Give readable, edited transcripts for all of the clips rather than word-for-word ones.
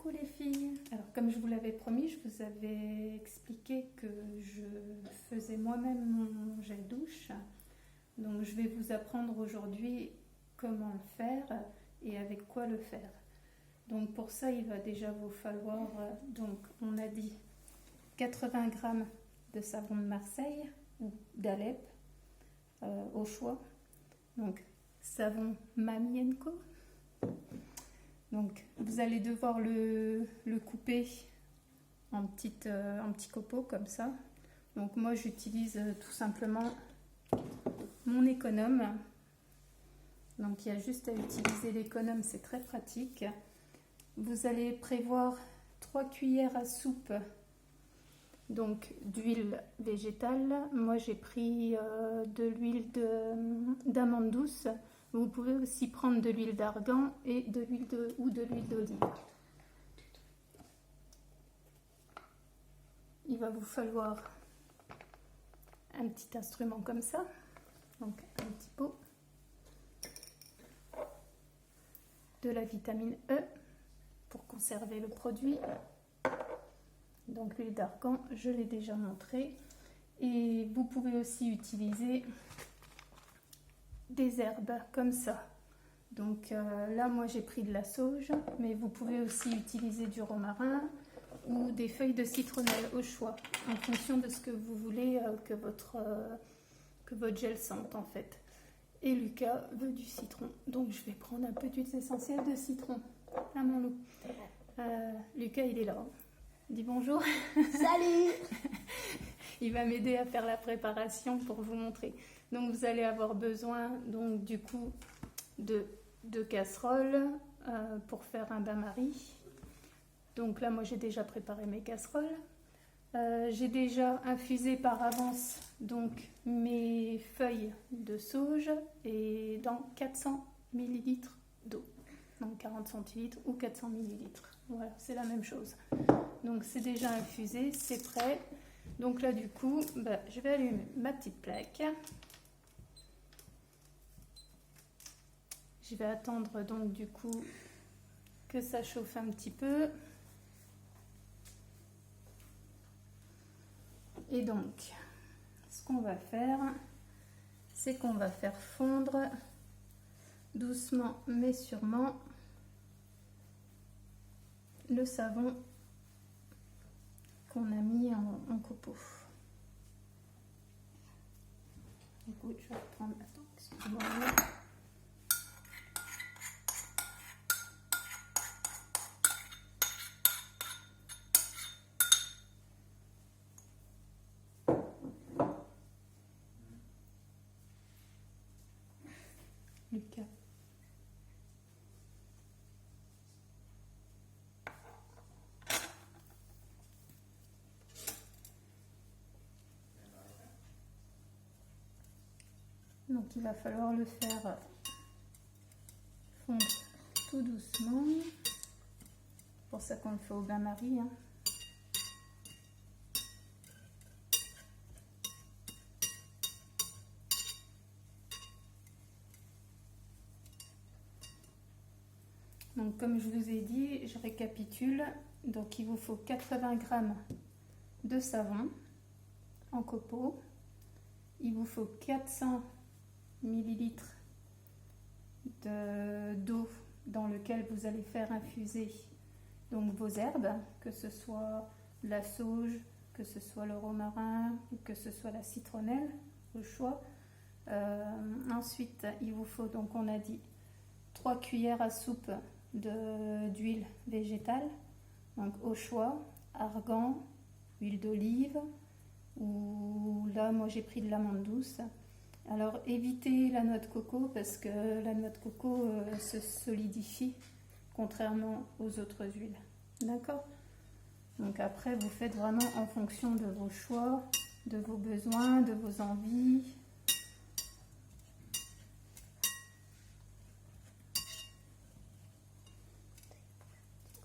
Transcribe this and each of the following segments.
Coucou les filles. Alors comme je vous l'avais promis, je vous avais expliqué que je faisais moi-même mon gel douche. Donc je vais vous apprendre aujourd'hui comment le faire et avec quoi le faire. Donc pour ça, il va déjà vous falloir, donc on a dit 80 grammes de savon de Marseille ou d'Alep au choix. Donc savon Mamie & Co. Donc vous allez devoir le couper en petits copeaux comme ça. Donc moi j'utilise tout simplement mon économe. Donc il y a juste à utiliser l'économe, c'est très pratique. Vous allez prévoir 3 cuillères à soupe donc d'huile végétale. Moi j'ai pris de l'huile d'amande douce. Vous pouvez aussi prendre de l'huile d'argan et de l'huile d'olive. Il va vous falloir un petit instrument comme ça, donc un petit pot, de la vitamine E pour conserver le produit. Donc l'huile d'argan, je l'ai déjà montré. Et vous pouvez aussi utiliser des herbes comme ça. Donc là moi j'ai pris de la sauge, mais vous pouvez aussi utiliser du romarin ou des feuilles de citronnelle au choix, en fonction de ce que vous voulez que votre gel sente en fait. Et Lucas veut du citron, donc je vais prendre un peu d'huile essentielle de citron. Ah mon loup. Lucas il est là. Dis bonjour. Salut. Il va m'aider à faire la préparation pour vous montrer. Donc vous allez avoir besoin donc du coup de 2 casseroles pour faire un bain-marie. Donc là moi j'ai déjà préparé mes casseroles. J'ai déjà infusé par avance donc mes feuilles de sauge et dans 400 ml d'eau. Donc 40 centilitres ou 400 ml. Voilà, c'est la même chose. Donc c'est déjà infusé, c'est prêt. Donc là du coup, je vais allumer ma petite plaque. Je vais attendre donc du coup que ça chauffe un petit peu. Et donc, ce qu'on va faire, c'est qu'on va faire fondre doucement mais sûrement le savon qu'on a mis en copeaux. Écoute, je vais prendre... Attends, excuse-moi. Lucas. Donc il va falloir le faire fondre tout doucement. C'est pour ça qu'on le fait au bain-marie. Donc comme je vous ai dit, je récapitule. Donc il vous faut 80 g de savon en copeaux. Il vous faut 400 ml d'eau dans lequel vous allez faire infuser donc vos herbes, que ce soit la sauge, que ce soit le romarin ou que ce soit la citronnelle, au choix. Ensuite, il vous faut donc, on a dit, 3 cuillères à soupe d'huile végétale, donc au choix, argan, huile d'olive, ou là moi j'ai pris de l'amande douce. Alors évitez la noix de coco parce que la noix de coco se solidifie contrairement aux autres huiles. D'accord? Donc après vous faites vraiment en fonction de vos choix, de vos besoins, de vos envies.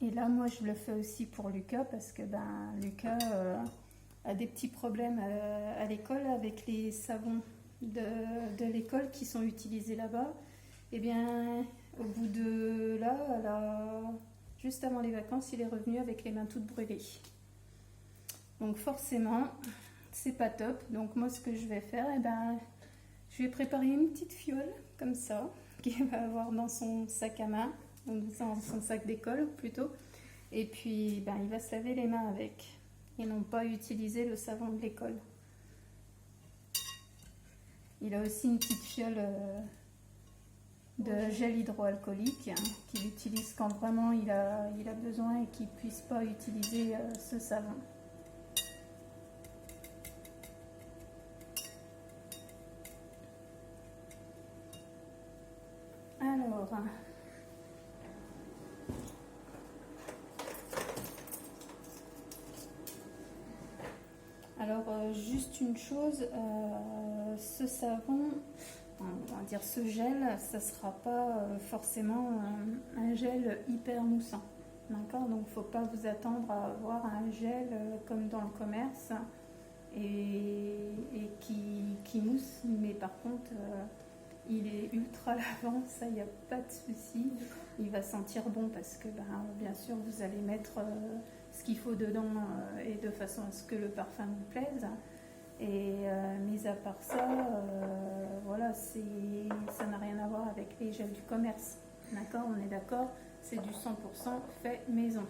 Et là moi je le fais aussi pour Lucas parce que Lucas a des petits problèmes à l'école avec les savons de l'école qui sont utilisés là-bas. Et bien au bout de là, juste avant les vacances, il est revenu avec les mains toutes brûlées. Donc forcément, c'est pas top. Donc moi, ce que je vais faire, je vais préparer une petite fiole comme ça, qu'il va avoir dans son sac à main, donc dans son sac d'école plutôt. Et puis, il va se laver les mains avec, et non pas utiliser le savon de l'école. Il a aussi une petite fiole de gel hydroalcoolique qu'il utilise quand vraiment il a besoin et qu'il ne puisse pas utiliser ce savon. Alors, juste une chose, ce savon, on va dire ce gel, ça ne sera pas forcément un gel hyper moussant. D'accord? Donc, il ne faut pas vous attendre à avoir un gel comme dans le commerce et qui mousse, mais par contre, il est ultra lavant, ça, il n'y a pas de souci. Il va sentir bon parce que, bien sûr, vous allez mettre ce qu'il faut dedans et de façon à ce que le parfum vous plaise. Et mis à part ça, voilà, ça n'a rien à voir avec les gels du commerce. D'accord? On est d'accord? C'est du 100% fait maison.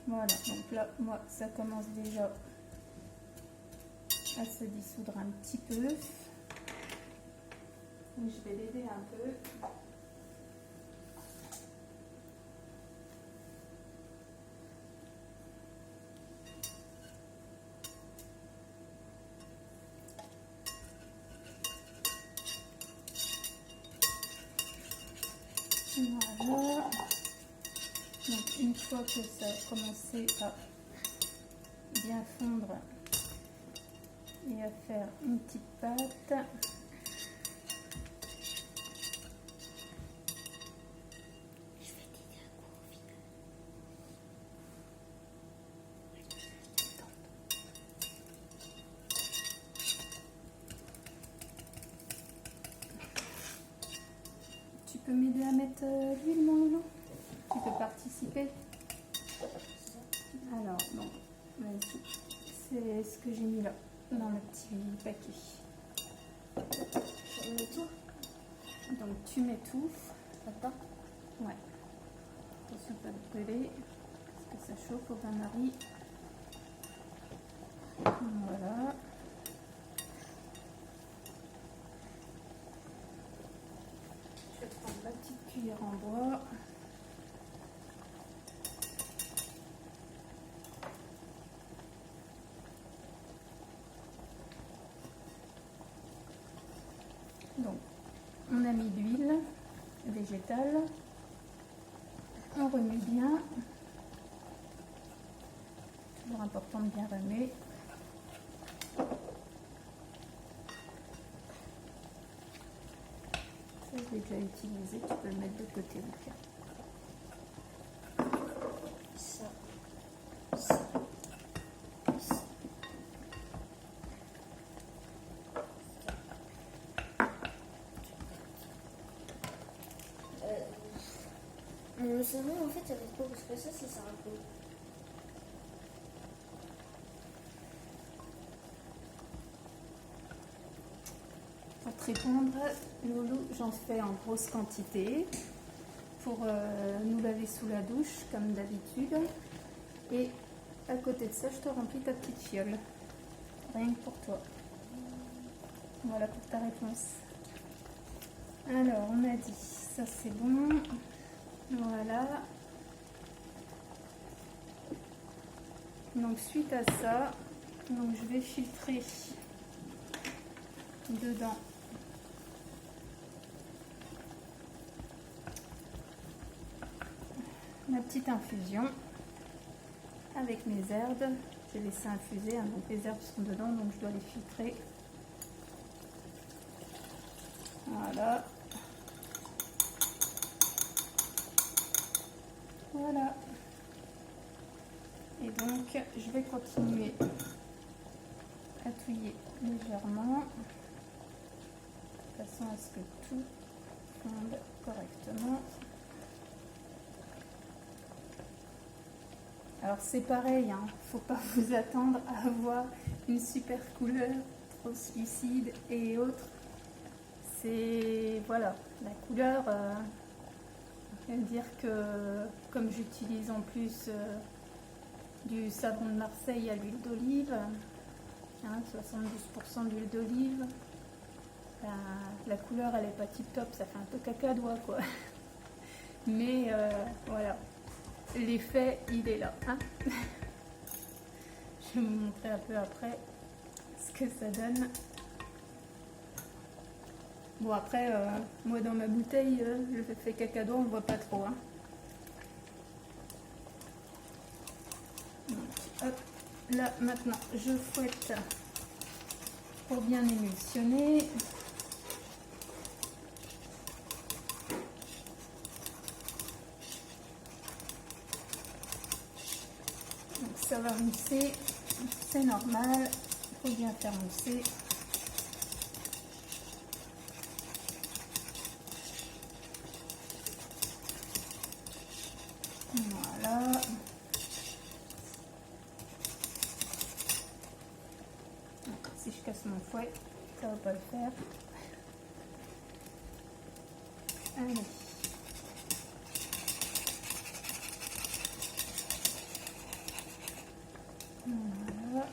Voilà, donc là, moi, ça commence déjà à se dissoudre un petit peu. Je vais l'aider un peu. Voilà. Donc une fois que ça a commencé à bien fondre et à faire une petite pâte, tu peux m'aider à mettre l'huile, mon loulou? Tu peux participer? Alors, donc, vas-y. C'est ce que j'ai mis là, dans le petit paquet. Je mets tout. Donc, tu mets tout. D'accord. Ouais. Attention pas de brûler, parce que ça chauffe au bain-marie. Voilà. Je vais prendre la petite cuillère en bois. Donc, on a mis l'huile végétale. On remet bien. Toujours important de bien remuer. Ça, je l'ai déjà utilisé. Tu peux le mettre de côté, Lucas. Ça. Le savon, en fait, avec quoi? Parce que ça sert à quoi? Pour te répondre, Loulou, j'en fais en grosse quantité pour nous laver sous la douche, comme d'habitude. Et à côté de ça, je te remplis ta petite fiole. Rien que pour toi. Voilà pour ta réponse. Alors, on a dit, ça c'est bon. Voilà. Donc, suite à ça, donc, je vais filtrer dedans ma petite infusion avec mes herbes. J'ai laissé infuser, donc les herbes sont dedans, donc je dois les filtrer. Voilà. Voilà. Et donc, je vais continuer à touiller légèrement, de façon à ce que tout fonde Alors c'est pareil, hein, faut pas vous attendre à avoir une super couleur translucide et autres. C'est voilà, la couleur. Je vais dire que comme j'utilise en plus du savon de Marseille à l'huile d'olive, hein, 72% d'huile d'olive, la couleur elle est pas tip top, ça fait un peu cacadois quoi. Mais voilà, l'effet il est là. Hein. Je vais vous montrer un peu après ce que ça donne. Bon après, moi dans ma bouteille, je fais cacadois, on ne voit pas trop. Hein. Donc, hop, là maintenant je fouette pour bien émulsionner. Donc ça va mousser, c'est normal, il faut bien faire mousser. Voilà. Donc, si je casse mon fouet, ça va pas le faire. Allez. Voilà.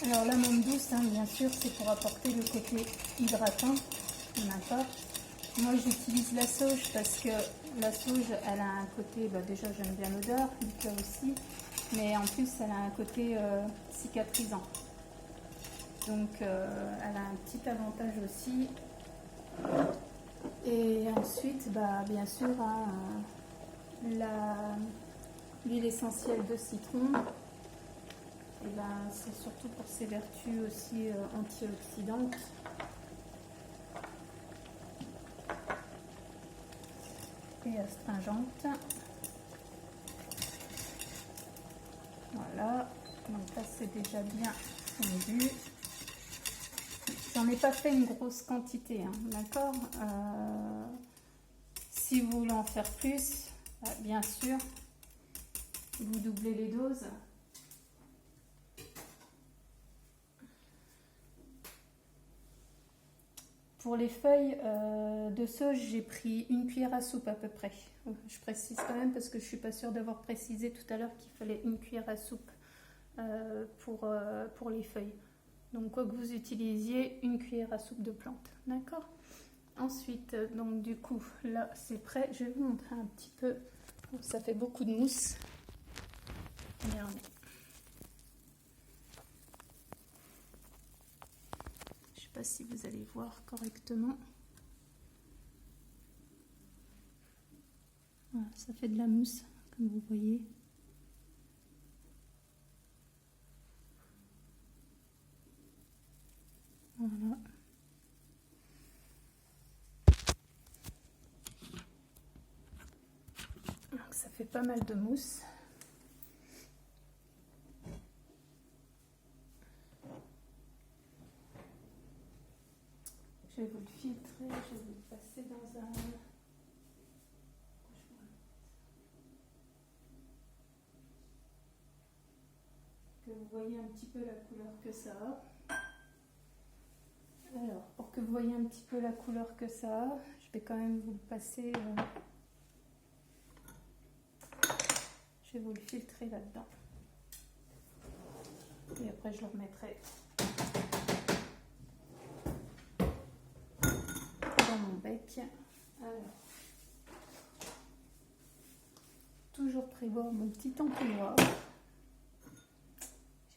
Alors la menthe douce, hein, bien sûr, c'est pour apporter le côté hydratant. D'accord. Moi j'utilise la sauge parce que la sauge elle a un côté, déjà j'aime bien l'odeur, Lucas aussi, mais en plus elle a un côté cicatrisant. Donc elle a un petit avantage aussi. Et ensuite, bien sûr, hein, l'huile essentielle de citron, c'est surtout pour ses vertus aussi antioxydantes. Et astringente. Voilà, donc là c'est déjà bien fondu. J'en ai pas fait une grosse quantité, hein, d'accord. Si vous voulez en faire plus, bien sûr, vous doublez les doses. Pour les feuilles de sauge, j'ai pris une cuillère à soupe à peu près. Je précise quand même parce que je ne suis pas sûre d'avoir précisé tout à l'heure qu'il fallait une cuillère à soupe pour les feuilles. Donc quoi que vous utilisiez, une cuillère à soupe de plante. D'accord? Ensuite, donc du coup, là c'est prêt. Je vais vous montrer un petit peu. Ça fait beaucoup de mousse. Regardez. Je ne sais pas si vous allez voir correctement. Voilà, ça fait de la mousse, comme vous voyez. Voilà. Donc ça fait pas mal de mousse. Je vais vous le filtrer, je vais vous le passer dans un... Que vous voyez un petit peu la couleur que ça a. Alors, pour que vous voyez un petit peu la couleur que ça a, je vais quand même vous le passer... Je vais vous le filtrer là-dedans. Et après, je le remettrai dans mon bec. Alors, toujours prévoir mon petit entonnoir.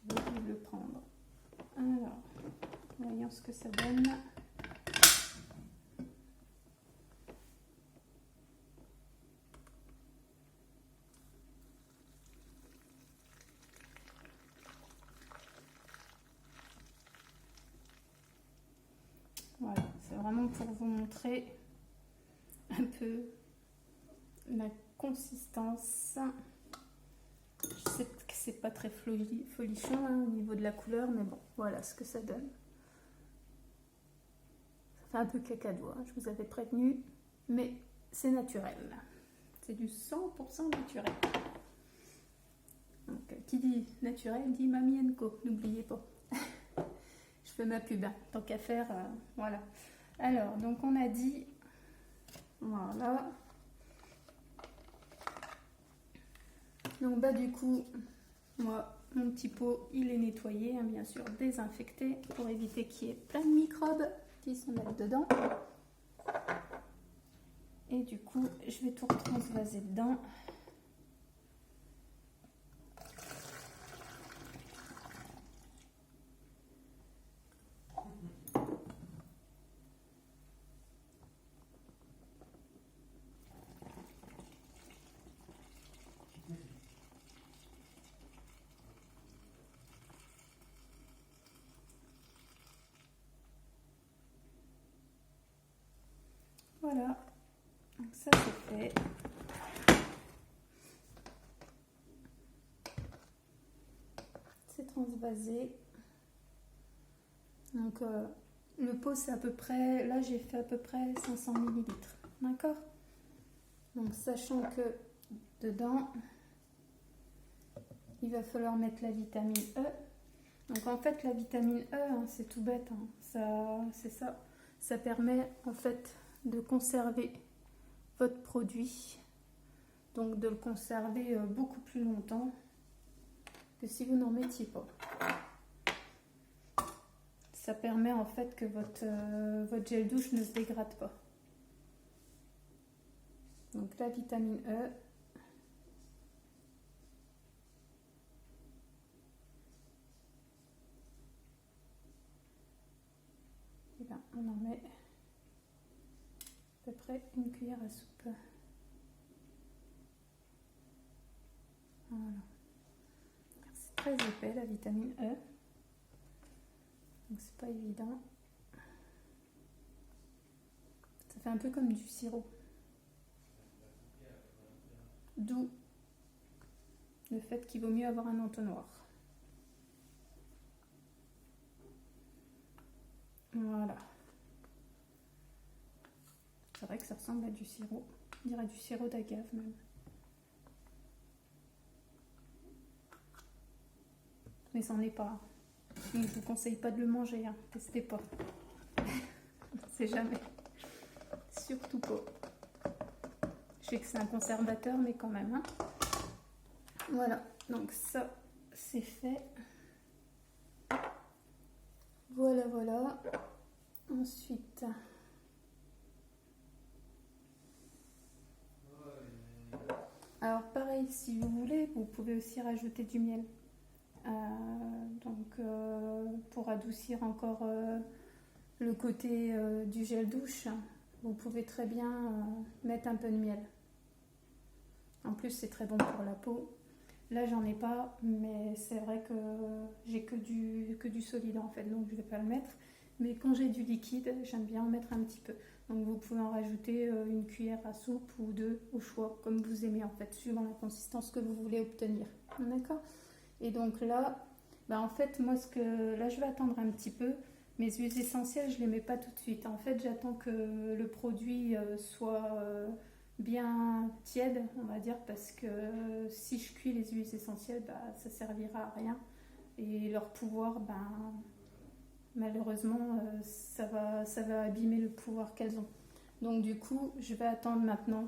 Je vais oublier de le prendre. Alors, voyons ce que ça donne. Voilà, c'est vraiment pour vous montrer un peu la consistance. Je sais que c'est pas très folichon hein, au niveau de la couleur, mais bon, voilà ce que ça donne. Ça fait un peu cacado, hein, je vous avais prévenu, mais c'est naturel. C'est du 100% naturel. Donc, qui dit naturel dit Mamie & Co, n'oubliez pas. Je fais ma pub, hein, tant qu'à faire, voilà. Alors, donc on a dit, voilà. Donc bah du coup, moi, mon petit pot, il est nettoyé, hein, bien sûr, désinfecté, pour éviter qu'il y ait plein de microbes qui se mettent dedans. Et du coup, je vais tout transvaser dedans. Voilà, donc ça c'est fait. C'est transvasé. Donc le pot c'est à peu près, là j'ai fait à peu près 500 ml. D'accord? Donc sachant que dedans, il va falloir mettre la vitamine E. Donc en fait la vitamine E, hein, c'est tout bête, hein, c'est ça. Ça permet en fait de conserver votre produit, donc de le conserver beaucoup plus longtemps que si vous n'en mettiez pas. Ça permet en fait que votre gel douche ne se dégrade pas. Donc la vitamine E. Et bien, on en met à peu près une cuillère à soupe. Voilà. C'est très épais la vitamine E. Donc c'est pas évident. Ça fait un peu comme du sirop. D'où le fait qu'il vaut mieux avoir un entonnoir. Voilà. C'est vrai que ça ressemble à du sirop. On dirait du sirop d'agave même. Mais ça n'en est pas. Donc, je vous conseille pas de le manger. Hein. Testez pas. C'est jamais. Surtout pas. Je sais que c'est un conservateur, mais quand même. Hein. Voilà. Donc ça, c'est fait. Voilà, voilà. Ensuite... Alors pareil, si vous voulez, vous pouvez aussi rajouter du miel. Pour adoucir encore le côté du gel douche, vous pouvez très bien mettre un peu de miel. En plus, c'est très bon pour la peau. Là, j'en ai pas, mais c'est vrai que j'ai que du solide en fait, donc je vais pas le mettre. Mais quand j'ai du liquide, j'aime bien en mettre un petit peu. Donc vous pouvez en rajouter une cuillère à soupe ou deux au choix, comme vous aimez en fait, suivant la consistance que vous voulez obtenir. D'accord? Et donc là, en fait, moi, là, je vais attendre un petit peu. Mes huiles essentielles, je ne les mets pas tout de suite. En fait, j'attends que le produit soit bien tiède, on va dire, parce que si je cuis les huiles essentielles, ça ne servira à rien. Et leur pouvoir, malheureusement, ça va abîmer le pouvoir qu'elles ont. Donc du coup, je vais attendre maintenant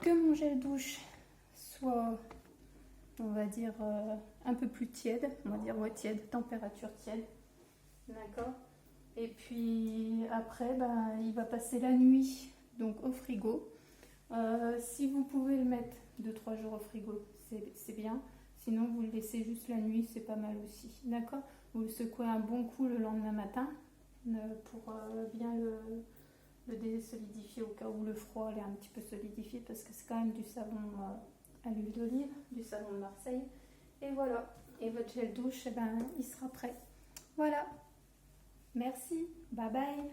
que mon gel douche soit, on va dire, un peu plus tiède. On va dire, ouais, tiède, température tiède. D'accord. Et puis après, il va passer la nuit donc au frigo. Si vous pouvez le mettre 2-3 jours au frigo, c'est bien. Sinon, vous le laissez juste la nuit, c'est pas mal aussi. D'accord. Vous le secouez un bon coup le lendemain matin pour bien le désolidifier au cas où le froid l'est un petit peu solidifié, parce que c'est quand même du savon à l'huile d'olive, du savon de Marseille. Et voilà. Et votre gel douche, il sera prêt. Voilà. Merci. Bye bye.